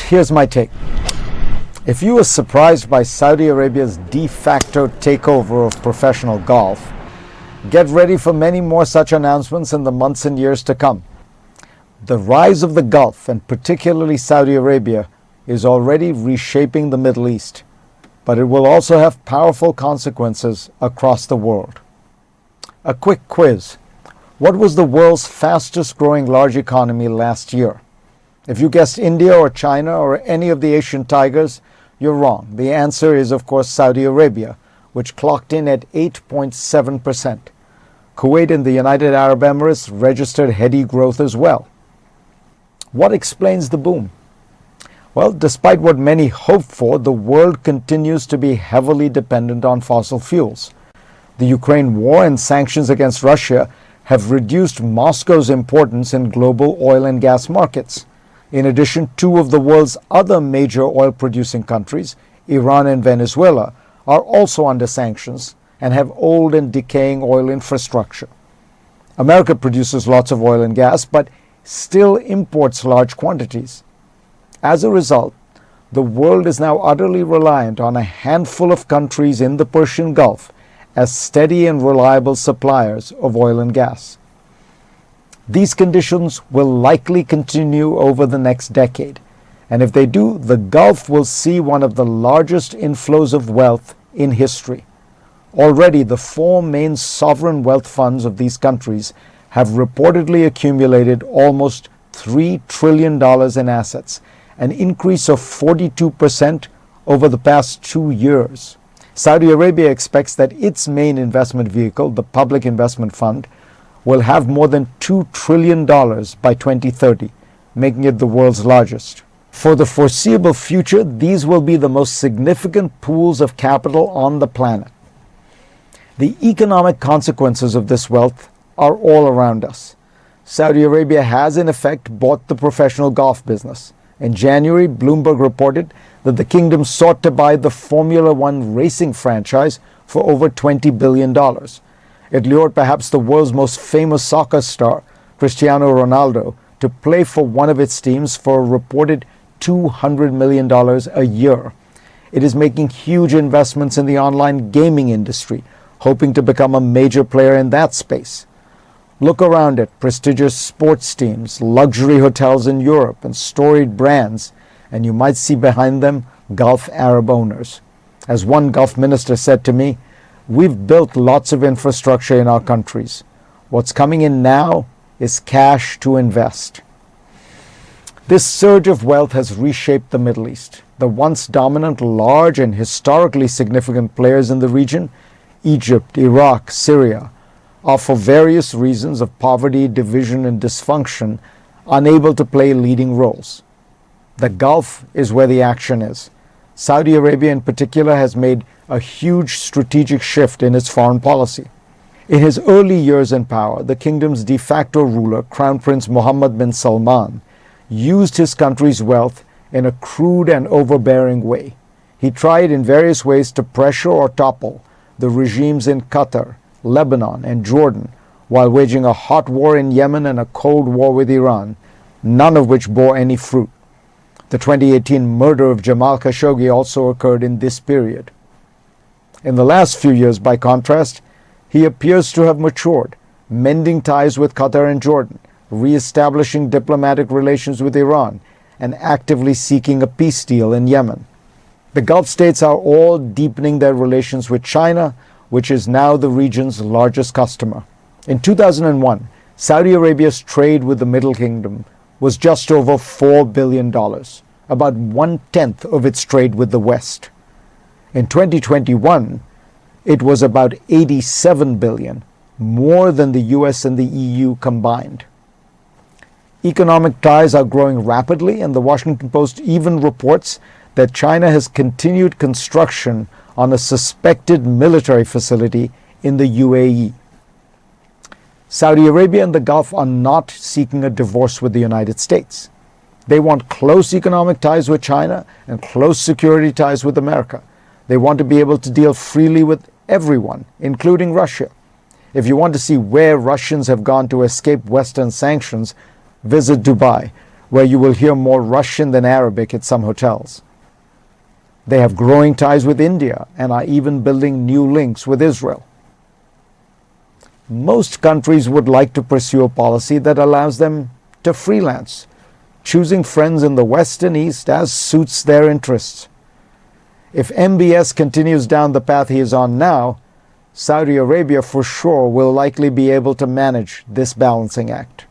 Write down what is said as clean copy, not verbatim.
here's my take. If you were surprised by Saudi Arabia's de facto takeover of professional golf, get ready for many more such announcements in the months and years to come. The rise of the Gulf, and particularly Saudi Arabia, is already reshaping the Middle East, but it will also have powerful consequences across the world. A quick quiz. What was the world's fastest growing large economy last year? If you guessed India or China or any of the Asian tigers, you're wrong. The answer is, of course, Saudi Arabia, which clocked in at 8.7%. Kuwait and the United Arab Emirates registered heady growth as well. What explains the boom? Well, despite what many hoped for, the world continues to be heavily dependent on fossil fuels. The Ukraine war and sanctions against Russia have reduced Moscow's importance in global oil and gas markets. In addition, two of the world's other major oil-producing countries, Iran and Venezuela, are also under sanctions and have old and decaying oil infrastructure. America produces lots of oil and gas, but still imports large quantities. As a result, the world is now utterly reliant on a handful of countries in the Persian Gulf as steady and reliable suppliers of oil and gas. These conditions will likely continue over the next decade, and if they do, the Gulf will see one of the largest inflows of wealth in history. Already, the four main sovereign wealth funds of these countries have reportedly accumulated almost $3 trillion in assets, an increase of 42% over the past 2 years. Saudi Arabia expects that its main investment vehicle, the Public Investment Fund, will have more than $2 trillion by 2030, making it the world's largest. For the foreseeable future, these will be the most significant pools of capital on the planet. The economic consequences of this wealth are all around us. Saudi Arabia has, in effect, bought the professional golf business. In January, Bloomberg reported that the kingdom sought to buy the Formula One racing franchise for over $20 billion. It lured perhaps the world's most famous soccer star, Cristiano Ronaldo, to play for one of its teams for a reported $200 million a year. It is making huge investments in the online gaming industry, hoping to become a major player in that space. Look around at prestigious sports teams, luxury hotels in Europe, and storied brands, and you might see behind them Gulf Arab owners. As one Gulf minister said to me, "We've built lots of infrastructure in our countries. What's coming in now is cash to invest." This surge of wealth has reshaped the Middle East. The once dominant, large, and historically significant players in the region, Egypt, Iraq, Syria, are for various reasons of poverty, division, and dysfunction unable to play leading roles. The Gulf is where the action is. Saudi Arabia in particular has made a huge strategic shift in its foreign policy. In his early years in power, the kingdom's de facto ruler, Crown Prince Mohammed bin Salman, used his country's wealth in a crude and overbearing way. He tried in various ways to pressure or topple the regimes in Qatar, Lebanon, and Jordan, while waging a hot war in Yemen and a cold war with Iran, none of which bore any fruit. The 2018 murder of Jamal Khashoggi also occurred in this period. In the last few years, by contrast, he appears to have matured, mending ties with Qatar and Jordan, re-establishing diplomatic relations with Iran, and actively seeking a peace deal in Yemen. The Gulf states are all deepening their relations with China, which is now the region's largest customer. In 2001, Saudi Arabia's trade with the Middle Kingdom was just over $4 billion, about 1/10 of its trade with the West. In 2021, it was about $87 billion, more than the US and the EU combined. Economic ties are growing rapidly, and the Washington Post even reports that China has continued construction on a suspected military facility in the UAE. Saudi Arabia and the Gulf are not seeking a divorce with the United States. They want close economic ties with China and close security ties with America. They want to be able to deal freely with everyone, including Russia. If you want to see where Russians have gone to escape Western sanctions, visit Dubai. where you will hear more Russian than Arabic at some hotels. They have growing ties with India and are even building new links with Israel. Most countries would like to pursue a policy that allows them to freelance, choosing friends in the West and East as suits their interests. If MBS continues down the path he is on now, Saudi Arabia for sure will likely be able to manage this balancing act.